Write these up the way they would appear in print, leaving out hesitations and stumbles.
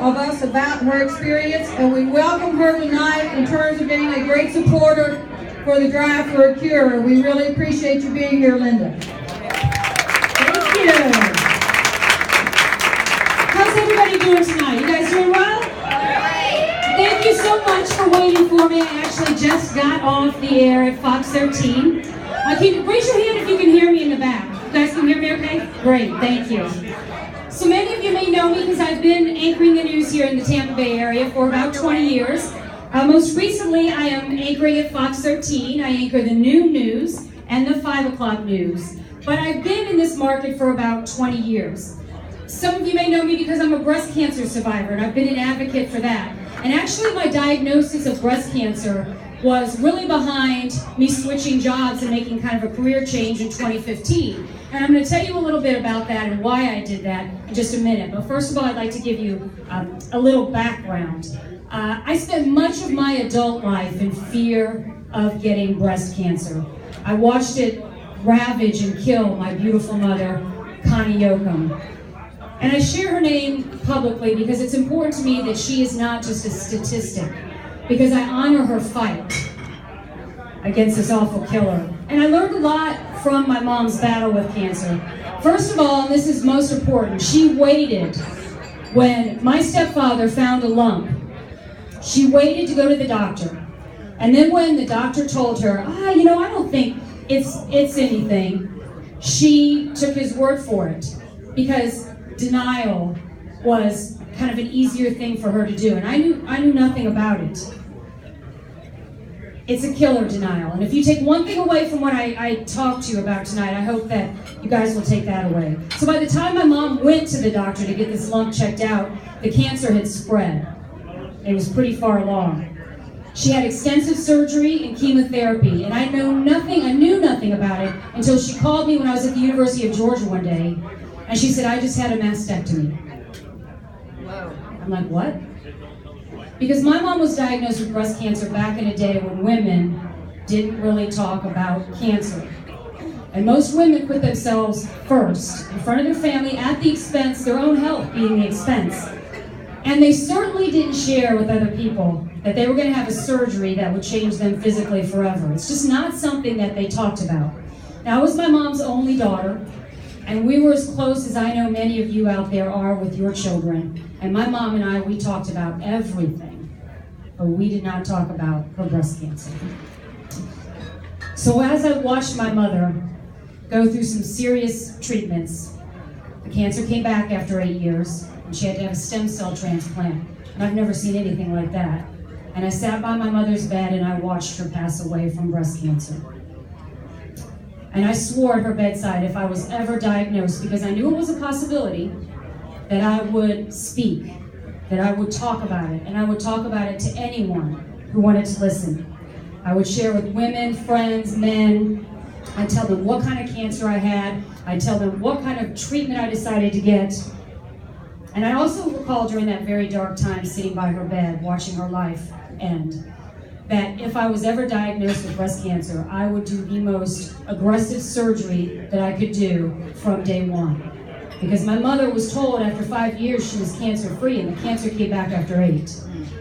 of us about her experience, and we welcome her tonight in terms of being a great supporter for the Drive for a Cure. We really appreciate you being here, Linda. Thank you. How's everybody doing tonight? You guys doing well? Thank you so much for waiting for me. I actually just got off the air at Fox 13. Raise your hand if you can hear me in the back. You guys can hear me okay? Great, thank you. So many of you may know me because I've been anchoring the news here in the Tampa Bay area for about 20 years. Most recently, I am anchoring at Fox 13. I anchor the noon news and the 5 o'clock news. But I've been in this market for about 20 years. Some of you may know me because I'm a breast cancer survivor, and I've been an advocate for that. And actually, my diagnosis of breast cancer was really behind me switching jobs and making kind of a career change in 2015. And I'm going to tell you a little bit about that and why I did that in just a minute. But first of all, I'd like to give you a little background. I spent much of my adult life in fear of getting breast cancer. I watched it ravage and kill my beautiful mother, Connie Yoakum. And I share her name publicly because it's important to me that she is not just a statistic, because I honor her fight against this awful killer. And I learned a lot from my mom's battle with cancer. First of all, and this is most important, she waited when my stepfather found a lump. She waited to go to the doctor. And then when the doctor told her, I don't think it's anything, she took his word for it, because denial was kind of an easier thing for her to do. And I knew nothing about it. It's a killer, denial. And if you take one thing away from what I talked to you about tonight, I hope that you guys will take that away. So by the time my mom went to the doctor to get this lump checked out, the cancer had spread. It was pretty far along. She had extensive surgery and chemotherapy, and I knew nothing about it until she called me when I was at the University of Georgia one day, and she said, I just had a mastectomy. Whoa. I'm like, what? Because my mom was diagnosed with breast cancer back in a day when women didn't really talk about cancer. And most women put themselves first, in front of their family, at the expense, their own health being the expense. And they certainly didn't share with other people that they were going to have a surgery that would change them physically forever. It's just not something that they talked about. Now, I was my mom's only daughter, and we were as close as I know many of you out there are with your children. And my mom and I, we talked about everything, but we did not talk about her breast cancer. So as I watched my mother go through some serious treatments, the cancer came back after 8 years, and she had to have a stem cell transplant. And I've never seen anything like that. And I sat by my mother's bed and I watched her pass away from breast cancer. And I swore at her bedside if I was ever diagnosed, because I knew it was a possibility, that I would speak, that I would talk about it, and I would talk about it to anyone who wanted to listen. I would share with women, friends, men. I'd tell them what kind of cancer I had. I'd tell them what kind of treatment I decided to get. And I also recall during that very dark time sitting by her bed, watching her life end, that if I was ever diagnosed with breast cancer, I would do the most aggressive surgery that I could do from day one. Because my mother was told after 5 years she was cancer-free, and the cancer came back after 8.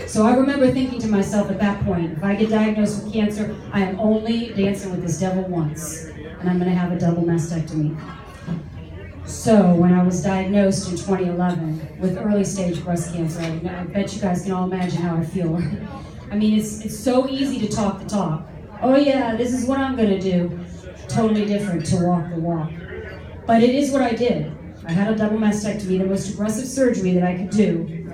So I remember thinking to myself at that point, if I get diagnosed with cancer, I am only dancing with this devil once, and I'm going to have a double mastectomy. So when I was diagnosed in 2011 with early-stage breast cancer, I bet you guys can all imagine how I feel. I mean, it's so easy to talk the talk. Oh yeah, this is what I'm going to do. Totally different to walk the walk. But it is what I did. I had a double mastectomy, the most aggressive surgery that I could do.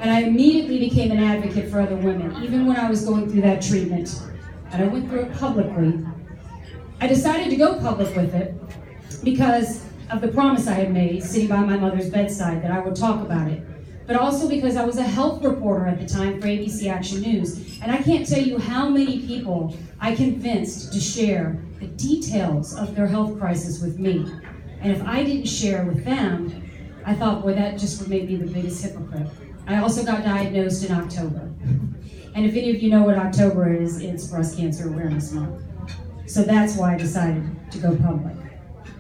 And I immediately became an advocate for other women, even when I was going through that treatment. And I went through it publicly. I decided to go public with it because of the promise I had made, sitting by my mother's bedside, that I would talk about it. But also because I was a health reporter at the time for ABC Action News. And I can't tell you how many people I convinced to share the details of their health crisis with me. And if I didn't share with them, I thought, boy, that just would make me the biggest hypocrite. I also got diagnosed in October. And if any of you know what October is, it's Breast Cancer Awareness Month. So that's why I decided to go public.